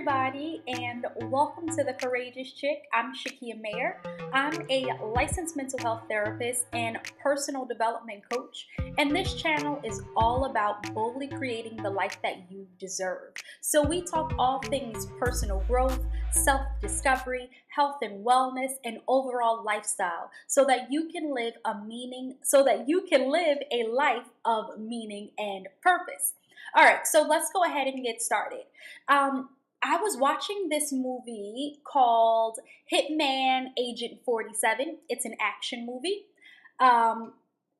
everybody, and welcome to The Courageous Chick. I'm Shakia Mayer. I'm a licensed mental health therapist and personal development coach, and this channel is all about boldly creating the life that you deserve. So we talk all things personal growth, self-discovery, health and wellness, and overall lifestyle, so that you can live a life of meaning and purpose. All right, so let's go ahead and get started. I was watching this movie called Hitman Agent 47. It's an action movie. Um,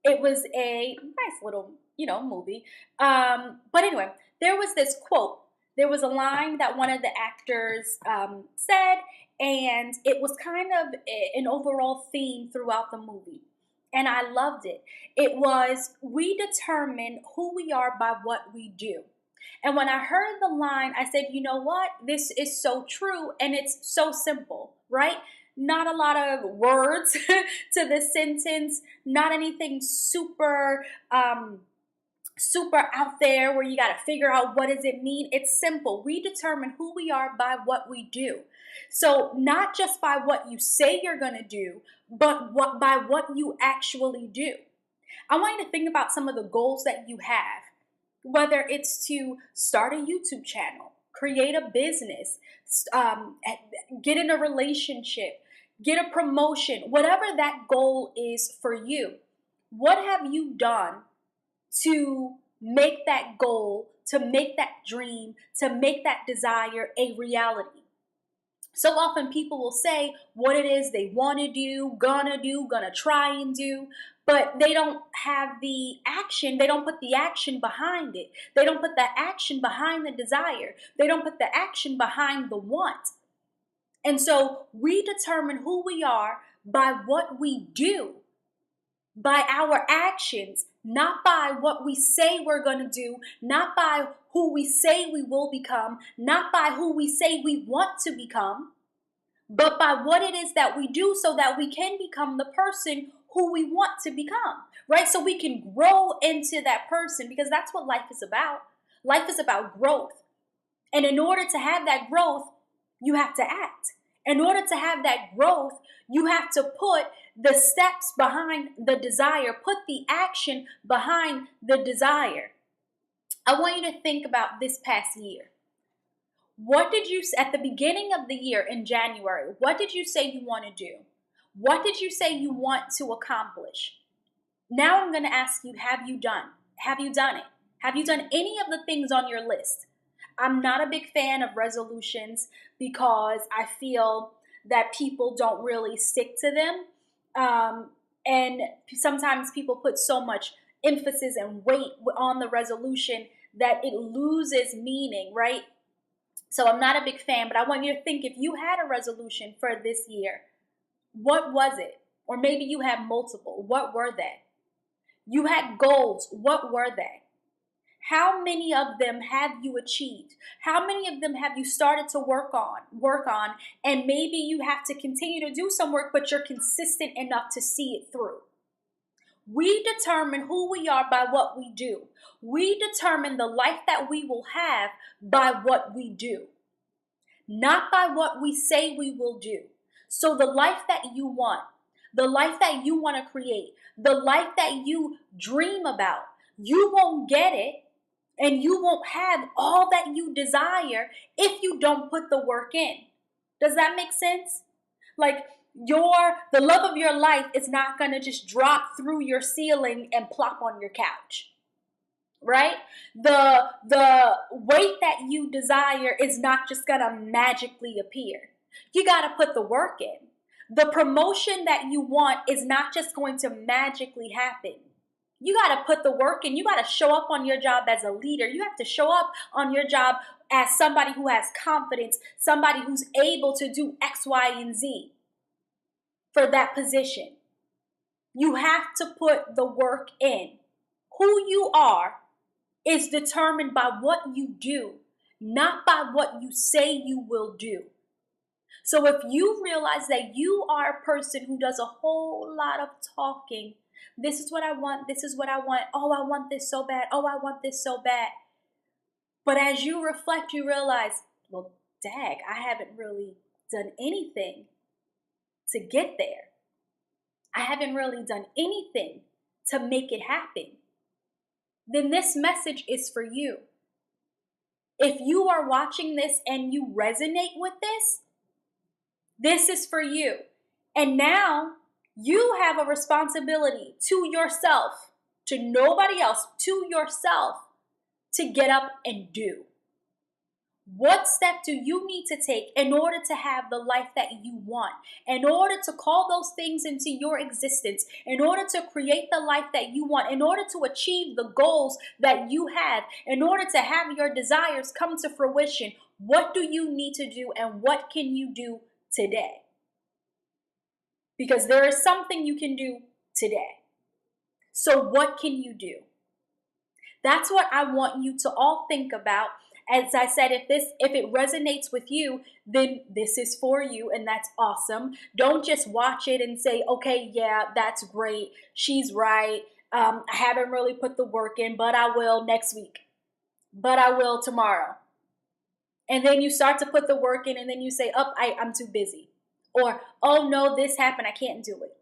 it was a nice little, movie. But anyway, there was this quote. There was a line that one of the actors said, and it was kind of an overall theme throughout the movie. And I loved it. It was, we determine who we are by what we do. And when I heard the line, I said, you know what? This is so true and it's so simple, right? Not a lot of words to this sentence, not anything super out there where you got to figure out what does it mean. It's simple. We determine who we are by what we do. So not just by what you say you're going to do, but by what you actually do. I want you to think about some of the goals that you have, whether it's to start a YouTube channel, create a business, get in a relationship, get a promotion, whatever that goal is for you. What have you done to make that goal, to make that dream, to make that desire a reality? So often people will say what it is they want to do, gonna try and do, but they don't have the action. They don't put the action behind it. They don't put the action behind the desire. They don't put the action behind the want. And so we determine who we are by what we do, by our actions, not by what we say we're going to do, not by who we say we will become, not by who we say we want to become, but by what it is that we do so that we can become the person who we want to become, right? So we can grow into that person, because that's what life is about. Life is about growth. And in order to have that growth, you have to act. In order to have that growth, you have to put the steps behind the desire, put the action behind the desire. I want you to think about this past year. What did you, at the beginning of the year in January, what did you say you want to do? What did you say you want to accomplish? Now I'm going to ask you, have you done? Have you done it? Have you done any of the things on your list? I'm not a big fan of resolutions because I feel that people don't really stick to them. And sometimes people put so much emphasis and weight on the resolution that it loses meaning, right? So I'm not a big fan, but I want you to think, if you had a resolution for this year, what was it? Or maybe you had multiple. What were they? You had goals. What were they? How many of them have you achieved? How many of them have you started to work on, and maybe you have to continue to do some work, but you're consistent enough to see it through? We determine who we are by what we do. We determine the life that we will have by what we do, not by what we say we will do. So the life that you want, the life that you want to create, the life that you dream about, you won't get it and you won't have all that you desire if you don't put the work in. Does that make sense? Like, the love of your life is not going to just drop through your ceiling and plop on your couch, right? The weight that you desire is not just going to magically appear. You got to put the work in. The promotion that you want is not just going to magically happen. You got to put the work in. You got to show up on your job as a leader. You have to show up on your job as somebody who has confidence, somebody who's able to do X, Y, and Z for that position. You have to put the work in. Who you are is determined by what you do, not by what you say you will do. So if you realize that you are a person who does a whole lot of talking, this is what I want, this is what I want, oh, I want this so bad, oh, I want this so bad. But as you reflect, you realize, well, dag, I haven't really done anything to get there. I haven't really done anything to make it happen. Then this message is for you. If you are watching this and you resonate with this is for you. And now you have a responsibility to yourself, to nobody else, to yourself, to get up and do. What step do you need to take in order to have the life that you want? In order to call those things into your existence, in order to create the life that you want, in order to achieve the goals that you have, in order to have your desires come to fruition, what do you need to do and what can you do today? Because there is something you can do today. So what can you do? That's what I want you to all think about. As I said, if it resonates with you, then this is for you, and that's awesome. Don't just watch it and say, okay, yeah, that's great. She's right. I haven't really put the work in, but I will next week. But I will tomorrow. And then you start to put the work in, and then you say, oh, I'm too busy. Or, oh no, this happened, I can't do it.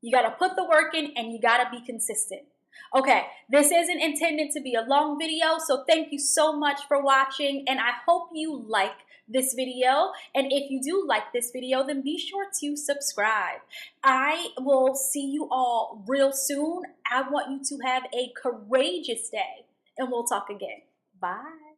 You got to put the work in, and you got to be consistent. Okay, this isn't intended to be a long video, so thank you so much for watching, and I hope you like this video. And if you do like this video, then be sure to subscribe. I will see you all real soon. I want you to have a courageous day, and we'll talk again. Bye.